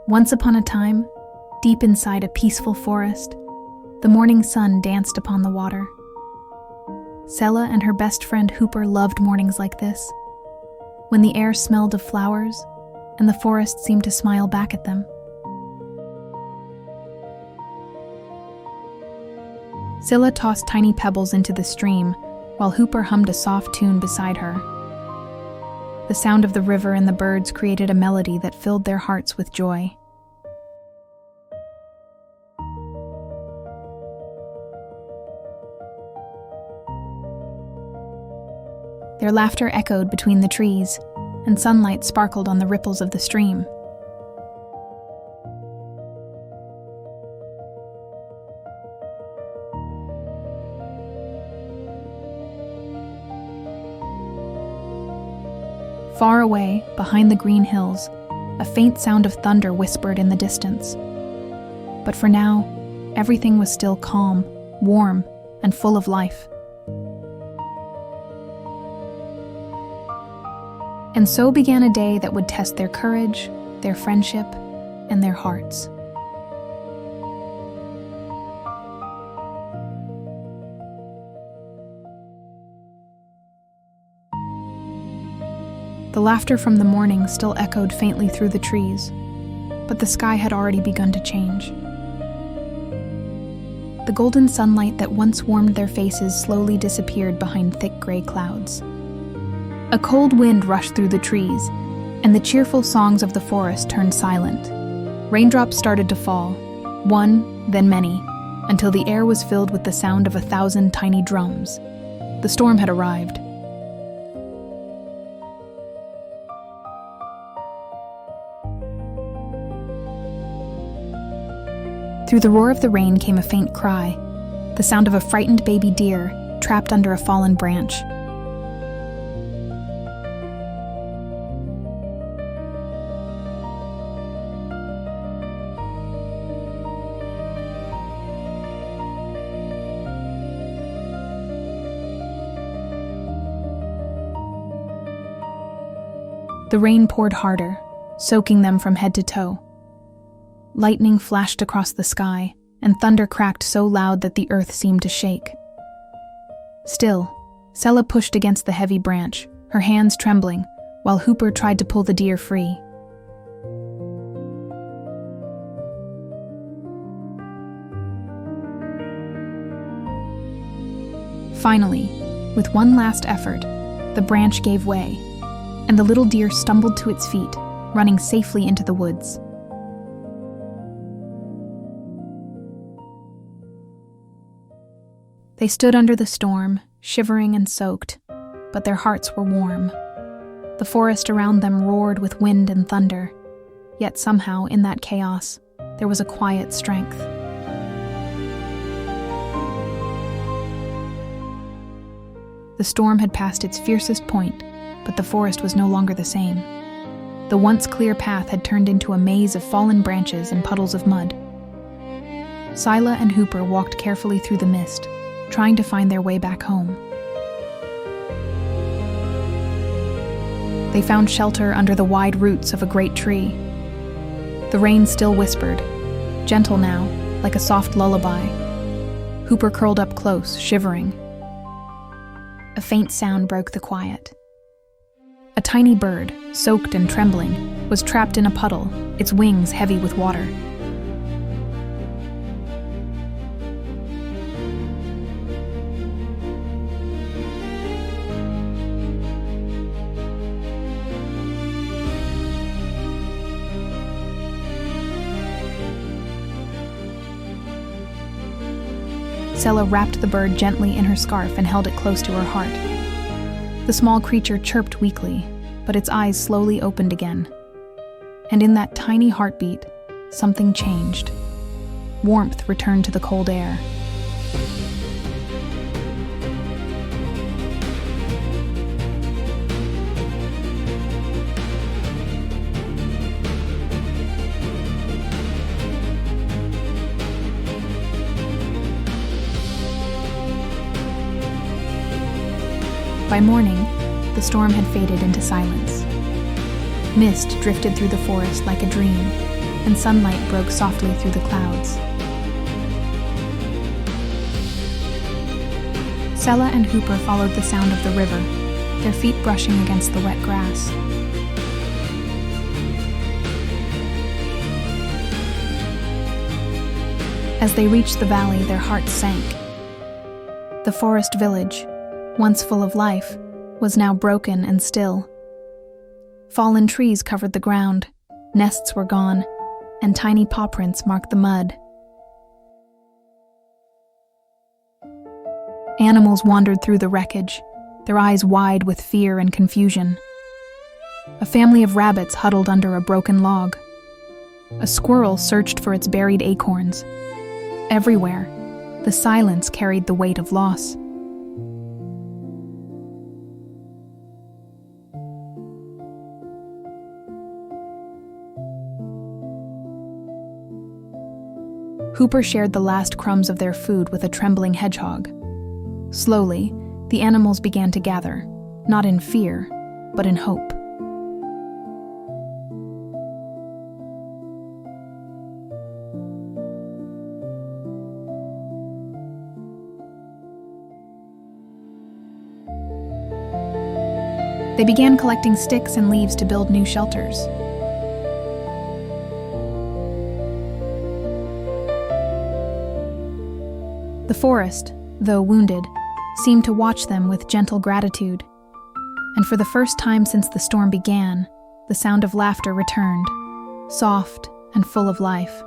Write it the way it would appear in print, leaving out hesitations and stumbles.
Once upon a time, deep inside a peaceful forest, the morning sun danced upon the water. Sila and her best friend Hooper loved mornings like this, when the air smelled of flowers and the forest seemed to smile back at them. Sila tossed tiny pebbles into the stream, while Hooper hummed a soft tune beside her. The sound of the river and the birds created a melody that filled their hearts with joy. Their laughter echoed between the trees, and sunlight sparkled on the ripples of the stream. Far away, behind the green hills, a faint sound of thunder whispered in the distance. But for now, everything was still calm, warm, and full of life. And so began a day that would test their courage, their friendship, and their hearts. The laughter from the morning still echoed faintly through the trees, but the sky had already begun to change. The golden sunlight that once warmed their faces slowly disappeared behind thick gray clouds. A cold wind rushed through the trees, and the cheerful songs of the forest turned silent. Raindrops started to fall, one, then many, until the air was filled with the sound of 1,000 tiny drums. The storm had arrived. Through the roar of the rain came a faint cry, the sound of a frightened baby deer trapped under a fallen branch. The rain poured harder, soaking them from head to toe. Lightning flashed across the sky, and thunder cracked so loud that the earth seemed to shake. Still, Sila pushed against the heavy branch, her hands trembling, while Hooper tried to pull the deer free. Finally, with one last effort, the branch gave way, and the little deer stumbled to its feet, running safely into the woods. They stood under the storm, shivering and soaked, but their hearts were warm. The forest around them roared with wind and thunder, yet somehow, in that chaos, there was a quiet strength. The storm had passed its fiercest point, but the forest was no longer the same. The once clear path had turned into a maze of fallen branches and puddles of mud. Sila and Hooper walked carefully through the mist, trying to find their way back home. They found shelter under the wide roots of a great tree. The rain still whispered, gentle now, like a soft lullaby. Hooper curled up close, shivering. A faint sound broke the quiet. A tiny bird, soaked and trembling, was trapped in a puddle, its wings heavy with water. Sila wrapped the bird gently in her scarf and held it close to her heart. The small creature chirped weakly, but its eyes slowly opened again. And in that tiny heartbeat, something changed. Warmth returned to the cold air. By morning, the storm had faded into silence. Mist drifted through the forest like a dream, and sunlight broke softly through the clouds. Sila and Hooper followed the sound of the river, their feet brushing against the wet grass. As they reached the valley, their hearts sank. The forest village, once full of life, was now broken and still. Fallen trees covered the ground, nests were gone, and tiny paw prints marked the mud. Animals wandered through the wreckage, their eyes wide with fear and confusion. A family of rabbits huddled under a broken log. A squirrel searched for its buried acorns. Everywhere, the silence carried the weight of loss. Hooper shared the last crumbs of their food with a trembling hedgehog. Slowly, the animals began to gather, not in fear, but in hope. They began collecting sticks and leaves to build new shelters. The forest, though wounded, seemed to watch them with gentle gratitude. And for the first time since the storm began, the sound of laughter returned, soft and full of life.